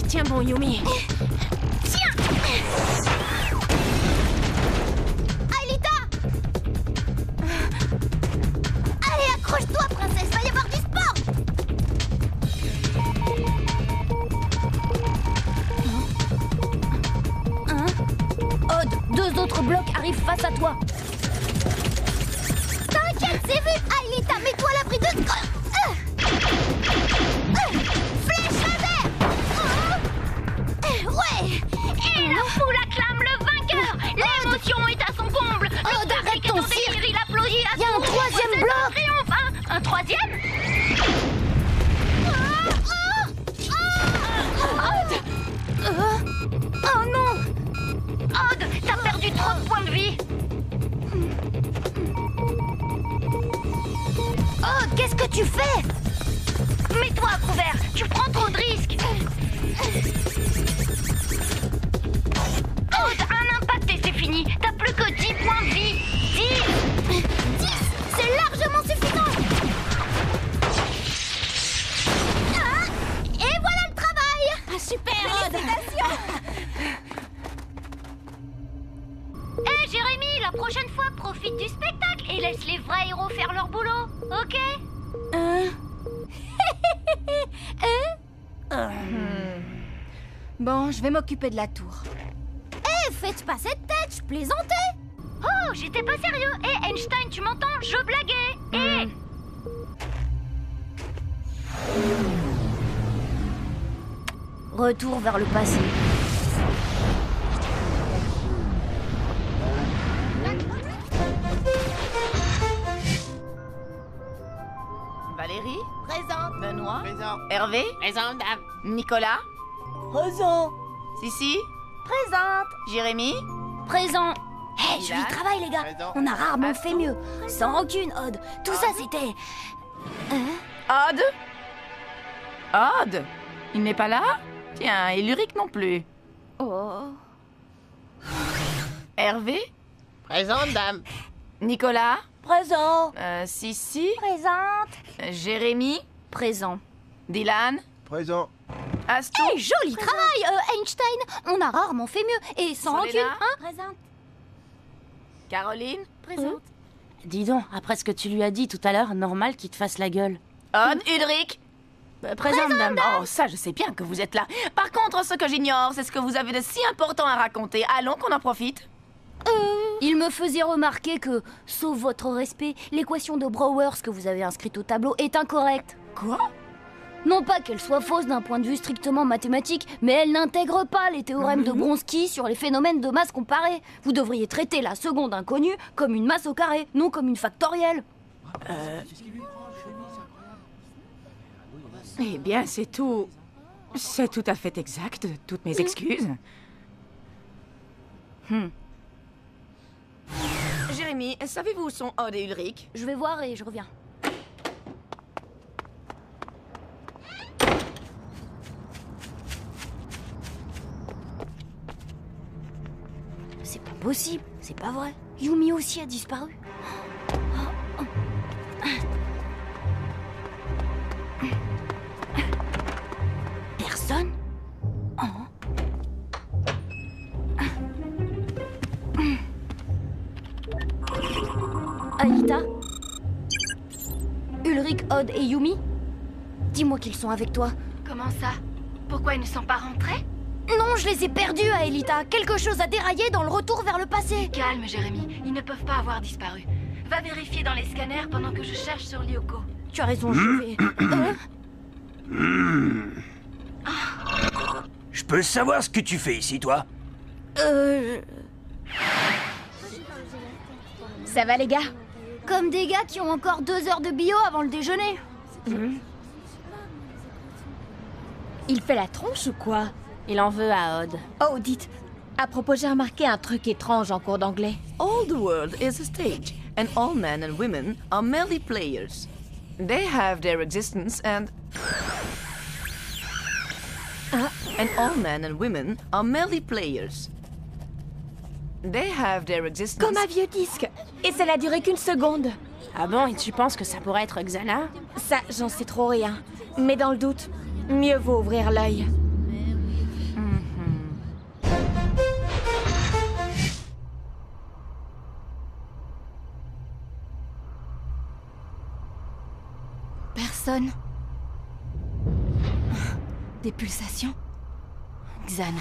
Tiens bon, Yumi. Tiens! Aelita! Allez, accroche-toi, princesse, va y avoir du sport! Odd, 2 autres blocs arrivent face à toi. T'inquiète, c'est vu! Aelita, mets-toi à l'abri de... Flèche laser! Ouais! Et la foule acclame le vainqueur! L'émotion est à son comble! Odd, arrête ton cirque! Il applaudit à Il y a un troisième bloc! triomphe! Un troisième? Oh non! Odd, t'as perdu trop de points de vie! Oh, qu'est-ce que tu fais? Mets-toi à couvert! Tu prends trop de risques! Odd, un impact et c'est fini! T'as plus que 10 points de vie! 10! 10! C'est largement suffisant! Ah, et voilà le travail! Ah, super, Odd. Hé Jérémy, la prochaine fois, profite du spectacle et laisse les vrais héros faire leur boulot, ok? Bon, je vais m'occuper de la tour. Eh, faites pas cette tête, je plaisantais! Oh, j'étais pas sérieux. Hé Einstein, tu m'entends? Je blaguais. Retour vers le passé. Valérie, Présente! Benoît, Présent. Hervé, Présent, dame. Nicolas, Présent. Sissi, Présente! Jérémy, Présent. Eh, joli travail, les gars! Présent. On a rarement fait mieux. Sans rancune, Odd. Tout ça, c'était... Odd. Odd, il n'est pas là? Tiens, et Luric non plus. Oh. Hervé, Présente, dame. Nicolas, Présent. Sissi, Présente! Jérémy, Présent. Dylan, Présent. Astou, Eh, joli travail, Einstein! On a rarement fait mieux. Et sans rancune, Solena. hein? Présente! Caroline, Présente. Dis donc, après ce que tu lui as dit tout à l'heure, normal qu'il te fasse la gueule. Odd, Ulrich. Présente, dame. Oh, ça, je sais bien que vous êtes là. Par contre, ce que j'ignore, c'est ce que vous avez de si important à raconter. Allons qu'on en profite. Il me faisait remarquer que, sauf votre respect, l'équation de Brouwers que vous avez inscrite au tableau est incorrecte. Quoi? Non pas qu'elle soit fausse d'un point de vue strictement mathématique, mais elle n'intègre pas les théorèmes de Bronsky sur les phénomènes de masse comparée. Vous devriez traiter la seconde inconnue comme une masse au carré, non comme une factorielle. Eh bien, c'est tout... C'est tout à fait exact. Toutes mes excuses. Jérémy, savez-vous où sont Odd et Ulrich? Je vais voir et je reviens. C'est pas possible, c'est pas vrai. Yumi aussi a disparu. Personne? Aelita? Ulrich, Odd et Yumi? Dis-moi qu'ils sont avec toi. Comment ça? Pourquoi ils ne sont pas rentrés? Non, je les ai perdus, Aelita. Quelque chose a déraillé dans le retour vers le passé. Calme, Jérémy. Ils ne peuvent pas avoir disparu. Va vérifier dans les scanners pendant que je cherche sur Lyoko. Tu as raison, je vais... Je peux savoir ce que tu fais ici, toi? Ça va, les gars? Comme des gars qui ont encore 2 heures de bio avant le déjeuner. Il fait la tronche ou quoi? Il en veut à Odd. Oh, dites. À propos, j'ai remarqué un truc étrange en cours d'anglais. All the world is a stage, and all men and women are merely players. They have their existence and all men and women are merely players. They have their existence. Comme un vieux disque. Et ça n'a duré qu'une seconde. Ah bon, et tu penses que ça pourrait être Xana? Ça, j'en sais trop rien. Mais dans le doute, mieux vaut ouvrir l'œil. Personne. Des pulsations. Xana.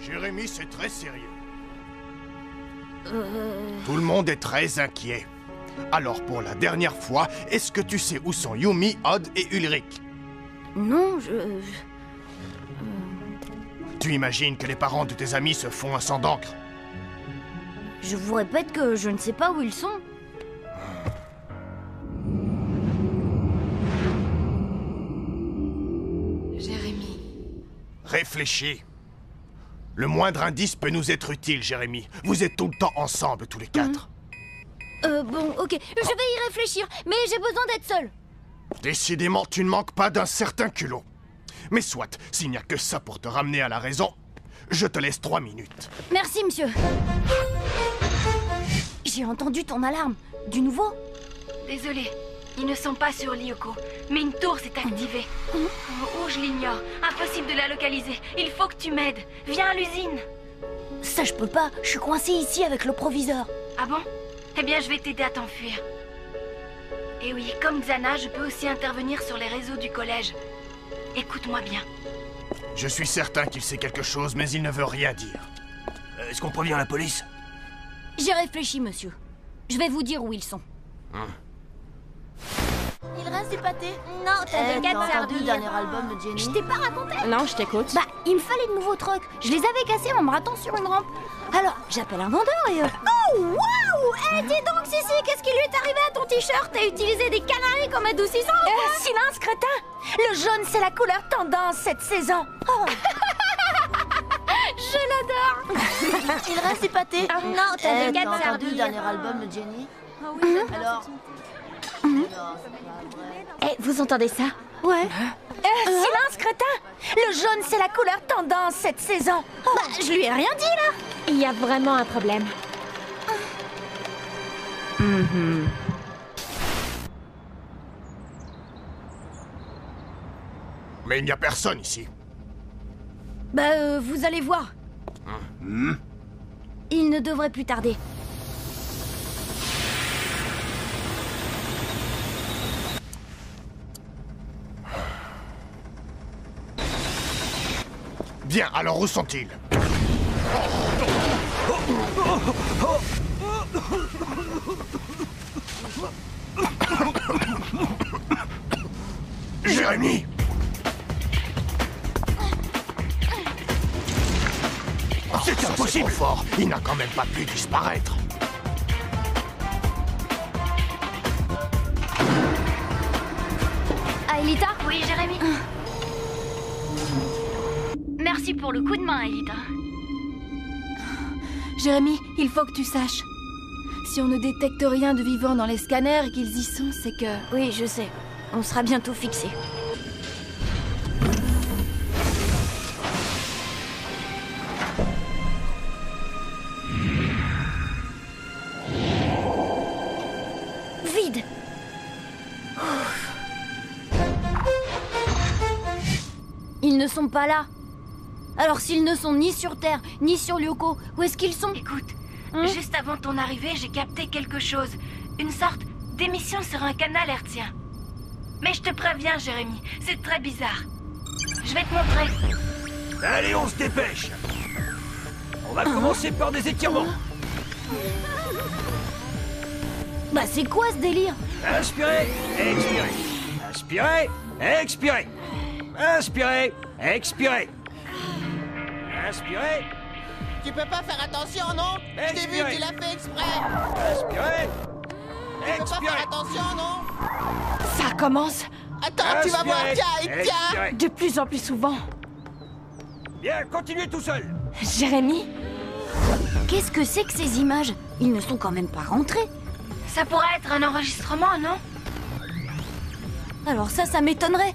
Jérémy, c'est très sérieux. Tout le monde est très inquiet. Alors, pour la dernière fois, est-ce que tu sais où sont Yumi, Odd et Ulrich? Non, Tu imagines que les parents de tes amis se font un sang d'encre? je vous répète que je ne sais pas où ils sont. Jérémy. Réfléchis. Le moindre indice peut nous être utile, Jérémy. Vous êtes tout le temps ensemble, tous les quatre. Bon, ok, je vais y réfléchir, mais j'ai besoin d'être seule. Décidément, tu ne manques pas d'un certain culot. Mais soit, s'il n'y a que ça pour te ramener à la raison, je te laisse 3 minutes. Merci, monsieur. J'ai entendu ton alarme. Du nouveau? Désolée, ils ne sont pas sur Lyoko, mais une tour s'est activée. Où je l'ignore, impossible de la localiser. Il faut que tu m'aides. Viens à l'usine. Ça, je peux pas. Je suis coincée ici avec le proviseur. Ah bon? Eh bien, je vais t'aider à t'enfuir. Et oui, comme Xana, je peux aussi intervenir sur les réseaux du collège. Écoute-moi bien. Je suis certain qu'il sait quelque chose, mais il ne veut rien dire. Est-ce qu'on prévient la police? J'ai réfléchi, monsieur. Je vais vous dire où ils sont. Il reste du pâté? Non, t'avais qu'à te servir. le dernier album de Jenny? Je t'ai pas raconté? Non, je t'écoute. Bah, il me fallait de nouveaux trucs. Je les avais cassés en me ratant sur une rampe. Alors, j'appelle un vendeur et... Oh, waouh! Eh, dis donc, Sissi, qu'est-ce qui lui est arrivé à ton t-shirt? T'as utilisé des canaris comme adoucissant? Silence, crétin! Le jaune, c'est la couleur tendance cette saison. Oh. Je l'adore! Il reste du pâté? Non, t'avais qu'à te servir. le dernier album de Jenny? Alors... Eh, vous entendez ça? Ouais. Silence, crétin! Le jaune, c'est la couleur tendance cette saison. Oh. Bah, je lui ai rien dit, là! Il y a vraiment un problème. Mais il n'y a personne ici. Bah, vous allez voir. Il ne devrait plus tarder. Bien, alors où sont-ils? Jérémy! C'est impossible! Fort. Il n'a quand même pas pu disparaître. Aelita? Oui, Jérémy. Merci pour le coup de main, Elita. Jérémy, il faut que tu saches. Si on ne détecte rien de vivant dans les scanners et qu'ils y sont, c'est que... Oui, je sais. On sera bientôt fixé. Vide. Ils ne sont pas là. Alors s'ils ne sont ni sur Terre, ni sur Lyoko, où est-ce qu'ils sont? Écoute, juste avant ton arrivée, j'ai capté quelque chose. Une sorte d'émission sur un canal hertzien. Mais je te préviens, Jérémy, c'est très bizarre. Je vais te montrer. Allez, on se dépêche. On va commencer par des étirements. Bah c'est quoi ce délire? Inspirez, expirez. Inspirez, expirez. Inspirez, expirez. Inspirez. Tu peux pas faire attention, non? Je t'ai vu, Expirez. tu l'as fait exprès. Inspirez. Tu peux pas faire Expirez. attention, non? Ça commence Attends, tu vas voir, Inspirez. tiens, et tiens. Expirez. de plus en plus souvent. Bien, continuez tout seul. Jérémy, Qu'est-ce que c'est que ces images? Ils ne sont quand même pas rentrés. Ça pourrait être un enregistrement, non? Alors ça m'étonnerait.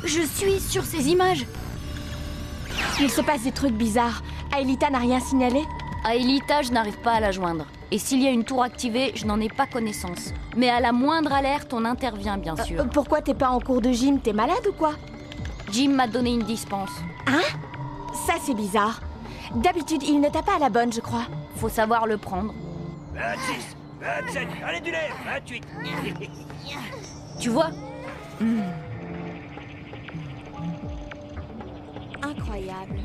Je suis sur ces images. il se passe des trucs bizarres. Aelita n'a rien signalé? Aelita, je n'arrive pas à la joindre. Et s'il y a une tour activée, je n'en ai pas connaissance. Mais à la moindre alerte, on intervient, bien sûr. Pourquoi t'es pas en cours de gym? T'es malade ou quoi? Jim m'a donné une dispense. Hein? Ça c'est bizarre. D'habitude, il ne t'a pas à la bonne, je crois. Faut savoir le prendre. 26, 27, allez du lait, 28. Tu vois? Incroyable.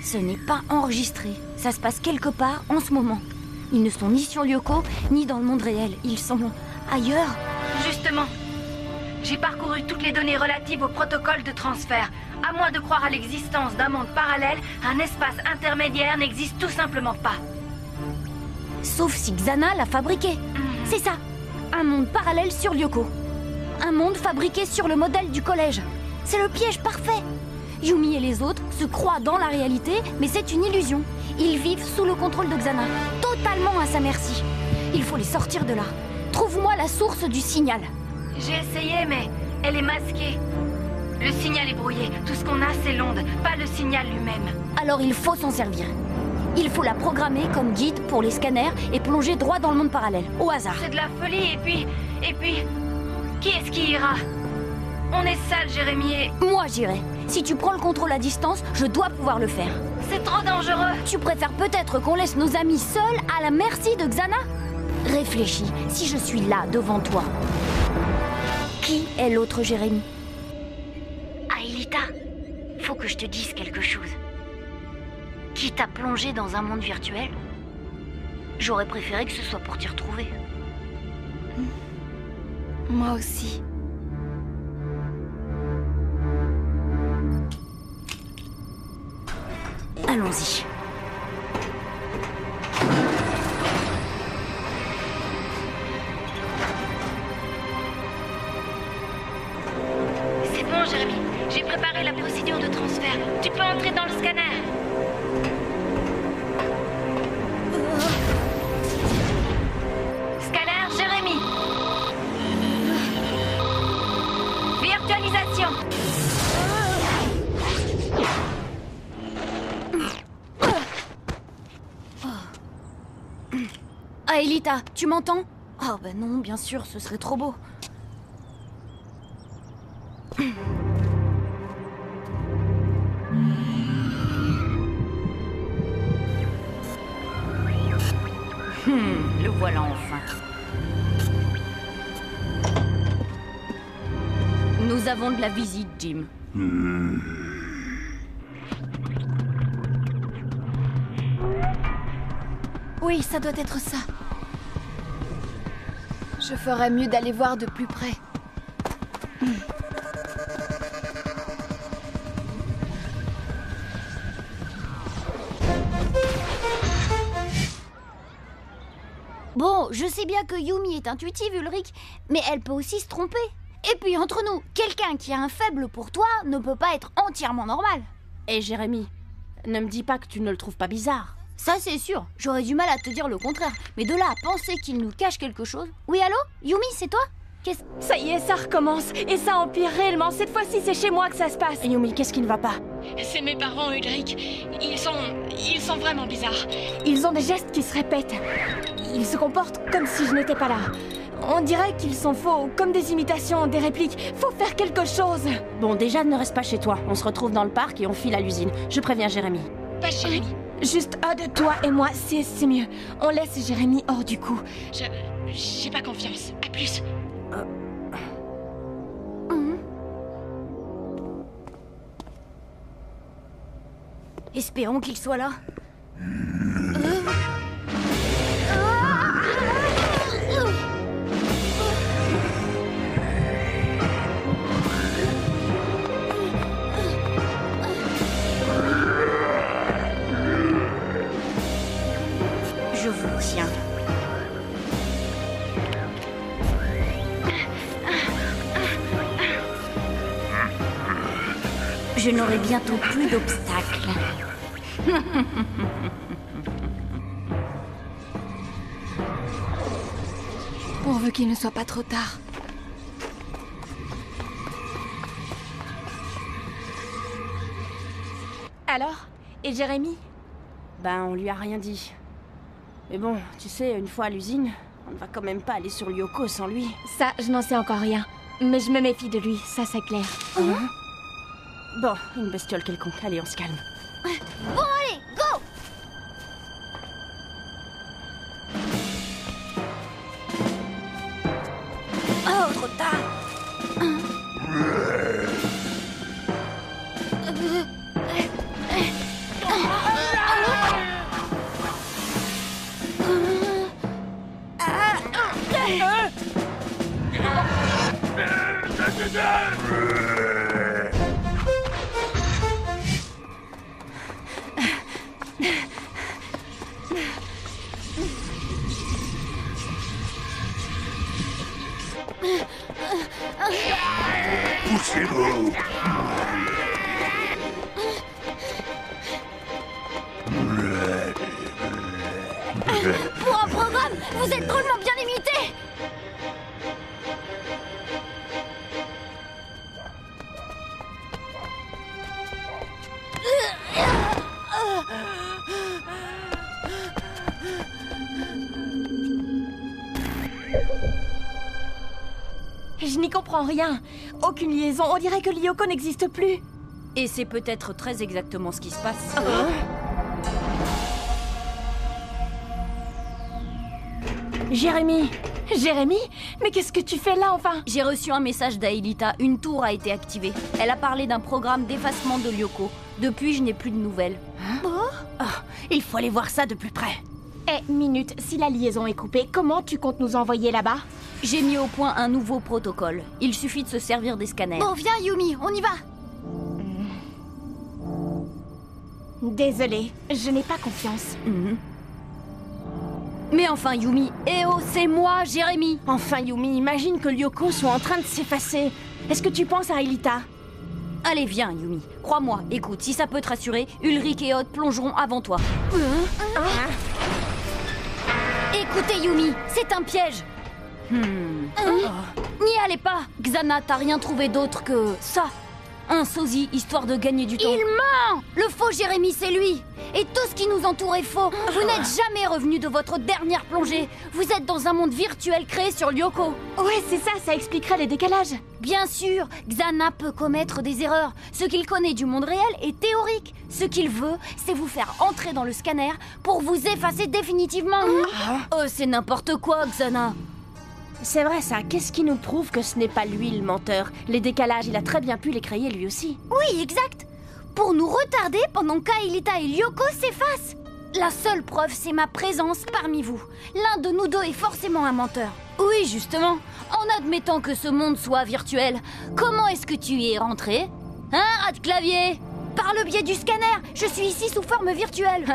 Ce n'est pas enregistré. Ça se passe quelque part en ce moment. Ils ne sont ni sur Lyoko, ni dans le monde réel. Ils sont ailleurs. Justement, j'ai parcouru toutes les données relatives au protocole de transfert. À moins de croire à l'existence d'un monde parallèle, un espace intermédiaire n'existe tout simplement pas. Sauf si Xana l'a fabriqué. C'est ça. Un monde parallèle sur Lyoko. Un monde fabriqué sur le modèle du collège. C'est le piège parfait. Yumi et les autres se croient dans la réalité, mais c'est une illusion. Ils vivent sous le contrôle de Xana, totalement à sa merci. Il faut les sortir de là. Trouve-moi la source du signal. J'ai essayé, mais elle est masquée. Le signal est brouillé. Tout ce qu'on a, c'est l'onde, pas le signal lui-même. Alors il faut s'en servir. Il faut la programmer comme guide pour les scanners et plonger droit dans le monde parallèle, au hasard. C'est de la folie, et puis... Qui est-ce qui ira? On est sale, Jérémy, et... Moi j'irai. Si tu prends le contrôle à distance, je dois pouvoir le faire. C'est trop dangereux. Tu préfères peut-être qu'on laisse nos amis seuls à la merci de Xana? Réfléchis, si je suis là, devant toi, qui est l'autre Jérémy? Aelita, faut que je te dise quelque chose. Quitte à plonger dans un monde virtuel, j'aurais préféré que ce soit pour t'y retrouver. Moi aussi. Allons-y. C'est bon, Jérémy. J'ai préparé la procédure de transfert. Tu peux entrer dans le scanner. Scanner, Jérémy. Virtualisation. Aelita, tu m'entends? Oh bah non, bien sûr, ce serait trop beau. Le voilà enfin. Nous avons de la visite, Jim. Oui, ça doit être ça. Je ferais mieux d'aller voir de plus près. Bon, je sais bien que Yumi est intuitive, Ulrich, mais elle peut aussi se tromper. Et puis, entre nous, quelqu'un qui a un faible pour toi ne peut pas être entièrement normal. Et Jérémy, ne me dis pas que tu ne le trouves pas bizarre. Ça, c'est sûr. J'aurais du mal à te dire le contraire. Mais de là à penser qu'il nous cache quelque chose... Oui, allô? Yumi, c'est toi? Qu'est-ce... Ça y est, ça recommence. Et ça empire réellement. Cette fois-ci, c'est chez moi que ça se passe. Yumi, qu'est-ce qui ne va pas? C'est mes parents, Ulrich. Ils sont vraiment bizarres. Ils ont des gestes qui se répètent. Ils se comportent comme si je n'étais pas là. On dirait qu'ils sont faux, comme des imitations, des répliques. Faut faire quelque chose. Bon, déjà, ne reste pas chez toi. On se retrouve dans le parc et on file à l'usine. Je préviens Jérémy. Pas Jérémy. Juste Odd, toi et moi, c'est mieux. On laisse Jérémy hors du coup. J'ai pas confiance. À plus. Espérons qu'il soit là. Je vous tiens. Je n'aurai bientôt plus d'obstacles. Pourvu qu'il ne soit pas trop tard. Alors? Et Jérémy? Ben, on lui a rien dit. Mais bon, tu sais, une fois à l'usine, on ne va quand même pas aller sur Lyoko sans lui. Ça, je n'en sais encore rien. Mais je me méfie de lui, ça c'est clair. Bon, une bestiole quelconque. Allez, on se calme. Bon, allez, go! Oh, trop tard! Poussez-vous! Pour un programme, vous êtes drôlement bien imité! Je n'y comprends rien. Aucune liaison, on dirait que Lyoko n'existe plus. Et c'est peut-être très exactement ce qui se passe. Jérémy! Jérémy? Mais qu'est-ce que tu fais là, enfin? J'ai reçu un message d'Aelita. Une tour a été activée. Elle a parlé d'un programme d'effacement de Lyoko. Depuis, je n'ai plus de nouvelles. Il faut aller voir ça de plus près. Eh, minute, si la liaison est coupée, comment tu comptes nous envoyer là-bas? J'ai mis au point un nouveau protocole. Il suffit de se servir des scanners. Bon, viens Yumi, on y va. Désolée, je n'ai pas confiance. Mais enfin, Yumi, eh oh, c'est moi, Jérémy. Enfin, Yumi, imagine que Lyoko soit en train de s'effacer. Est-ce que tu penses à Aelita? Allez, viens, Yumi. Crois-moi, écoute, si ça peut te rassurer, Ulrich et Odd plongeront avant toi. Écoutez, Yumi, c'est un piège. N'y allez pas. Xana, t'as rien trouvé d'autre que ça. Un sosie, histoire de gagner du temps. Il ment! Le faux Jérémy, c'est lui. Et tout ce qui nous entoure est faux. Vous n'êtes jamais revenu de votre dernière plongée. Vous êtes dans un monde virtuel créé sur Lyoko. Ouais, c'est ça, ça expliquerait les décalages. Bien sûr, Xana peut commettre des erreurs. Ce qu'il connaît du monde réel est théorique. Ce qu'il veut, c'est vous faire entrer dans le scanner pour vous effacer définitivement. Oh, c'est n'importe quoi, Xana. C'est vrai ça, qu'est-ce qui nous prouve que ce n'est pas lui le menteur? Les décalages, il a très bien pu les créer lui aussi. Oui, exact. Pour nous retarder pendant qu'Aelita et Lyoko s'effacent. La seule preuve, c'est ma présence parmi vous. L'un de nous deux est forcément un menteur. Oui, justement. En admettant que ce monde soit virtuel, comment est-ce que tu y es rentré? Hein, rat de clavier? Par le biais du scanner. Je suis ici sous forme virtuelle.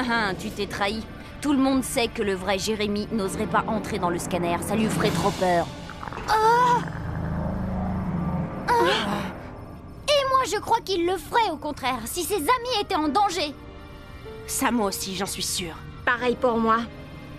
Tu t'es trahi. Tout le monde sait que le vrai Jérémy n'oserait pas entrer dans le scanner. Ça lui ferait trop peur. Et moi, je crois qu'il le ferait, au contraire, si ses amis étaient en danger. Ça, moi aussi, j'en suis sûre. Pareil pour moi.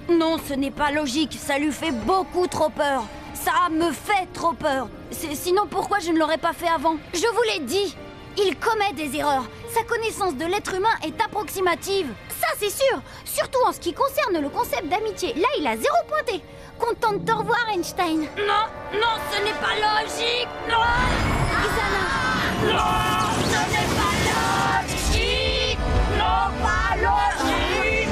Non, ce n'est pas logique. Ça lui fait beaucoup trop peur. Ça me fait trop peur. Sinon, pourquoi je ne l'aurais pas fait avant? Je vous l'ai dit. Il commet des erreurs. Sa connaissance de l'être humain est approximative. Ça, c'est sûr. Surtout en ce qui concerne le concept d'amitié. Là, il a 0 pointé. Content de te revoir, Einstein. Non, non, ce n'est pas logique. Non, Xana. non, ce n'est pas logique. Non, pas logique.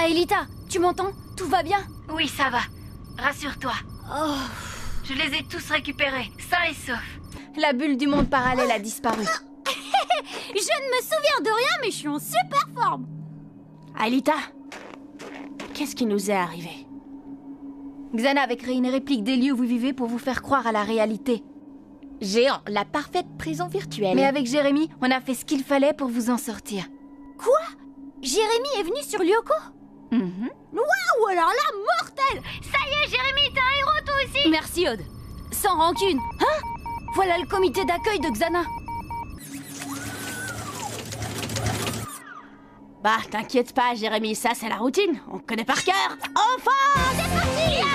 Aelita, tu m'entends? Tout va bien? Oui, ça va. Rassure-toi. Oh, Je les ai tous récupérés, sains et saufs. La bulle du monde parallèle a disparu. je ne me souviens de rien, mais je suis en super forme. Aelita, qu'est-ce qui nous est arrivé? Xana avait créé une réplique des lieux où vous vivez pour vous faire croire à la réalité. Géant, la parfaite prison virtuelle. Mais avec Jérémy, on a fait ce qu'il fallait pour vous en sortir. Quoi? Jérémy est venu sur Lyoko? Waouh, alors là, mortel! Ça y est, Jérémy, t'es un héros toi aussi! Merci, Aude. Sans rancune. Hein? Voilà le comité d'accueil de Xana. Bah, t'inquiète pas, Jérémy, ça c'est la routine. On connaît par cœur. Enfin, c'est parti!